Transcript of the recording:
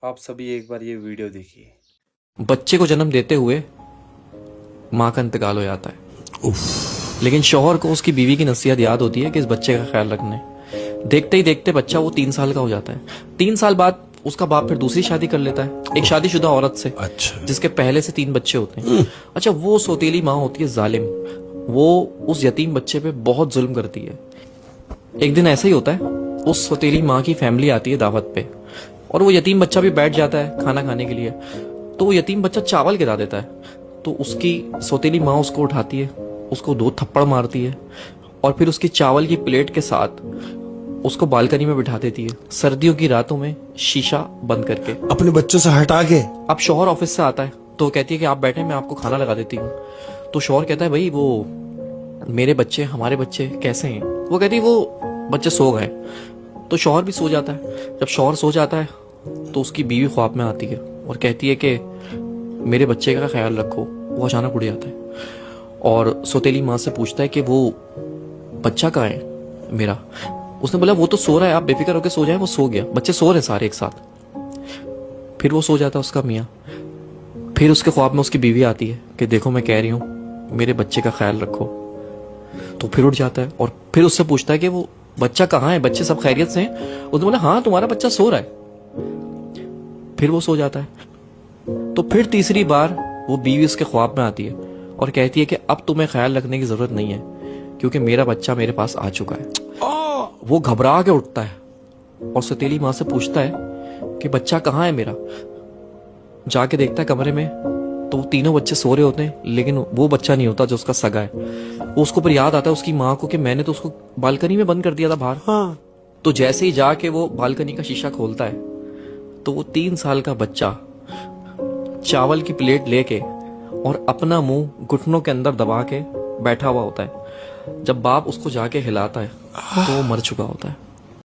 आप सभी एक बार ये वीडियो देखिए। बच्चे को जन्म देते हुए माँ का इंतकाल हो जाता है। लेकिन शौहर को उसकी बीवी की नसीहत याद होती है कि इस बच्चे का ख्याल रखना है। देखते ही देखते बच्चा वो 3 साल का हो जाता है। 3 साल बाद उसका बाप फिर दूसरी शादी कर लेता है एक शादीशुदा औरत से, अच्छा। जिसके पहले से 3 बच्चे होते हैं। अच्छा, वो सौतेली माँ होती है जालिम। वो उस यतीम बच्चे पे बहुत जुल्म करती है। एक दिन ऐसा ही होता है, उस सौतेली माँ की फैमिली आती है दावत पे और वो यतीम बच्चा भी बैठ जाता है खाना खाने के लिए। तो वो यतीम बच्चा चावल गिरा देता है। तो उसकी सौतेली माँ उसको उठाती है, उसको 2 थप्पड़ मारती है और फिर उसकी चावल की प्लेट के साथ उसको बालकनी में बिठा देती है, सर्दियों की रातों में शीशा बंद करके। अपने बच्चों से हटा के। अब शौहर ऑफिस से आता है तो कहती है कि आप बैठे, मैं आपको खाना लगा देती हूँ। तो शौहर कहता है, भाई वो मेरे बच्चे, हमारे बच्चे कैसे हैं? वो कहती है, वो बच्चे सो गए। तो शौहर भी सो जाता है। जब शौहर सो जाता है तो उसकी बीवी ख्वाब में आती है और कहती है कि मेरे बच्चे का ख्याल रखो। वो अचानक उड़ जाता है और सौतेली माँ से पूछता है कि वो बच्चा कहाँ है मेरा? उसने बोला, वो तो सो रहा है, आप बेफिक्र होकर सो जाए। वो सो गया, बच्चे सो रहे सारे एक साथ। फिर वो सो जाता है उसका मियाँ। फिर उसके ख्वाब में उसकी बीवी आती है कि देखो मैं कह रही हूँ मेरे बच्चे का ख्याल रखो। तो फिर उठ जाता है और फिर उससे पूछता है कि वो बच्चा कहाँ है, बच्चे सब खैरियत से हैं? उसने बोला, हाँ तुम्हारा बच्चा सो रहा है। फिर वो सो जाता है। तो फिर तीसरी बार वो बीवी उसके ख्वाब में आती है और कहती है कि अब तुम्हें ख्याल रखने की जरूरत नहीं है क्योंकि मेरा बच्चा मेरे पास आ चुका है। वो घबरा के उठता है और सौतेली माँ से पूछता है कि बच्चा कहाँ है मेरा? जाके देखता है कमरे में तो वो तीनों बच्चे सो रहे होते हैं, लेकिन वो बच्चा नहीं होता जो उसका सगा है। वो उसको पर याद आता है उसकी माँ को कि मैंने तो उसको बालकनी में बंद कर दिया था बाहर। हाँ। तो जैसे ही जाके वो बालकनी का शीशा खोलता है तो वो 3 साल का बच्चा चावल की प्लेट लेके और अपना मुंह घुटनों के अंदर दबा के बैठा हुआ होता है। जब बाप उसको जाके हिलाता है तो वो मर चुका होता है।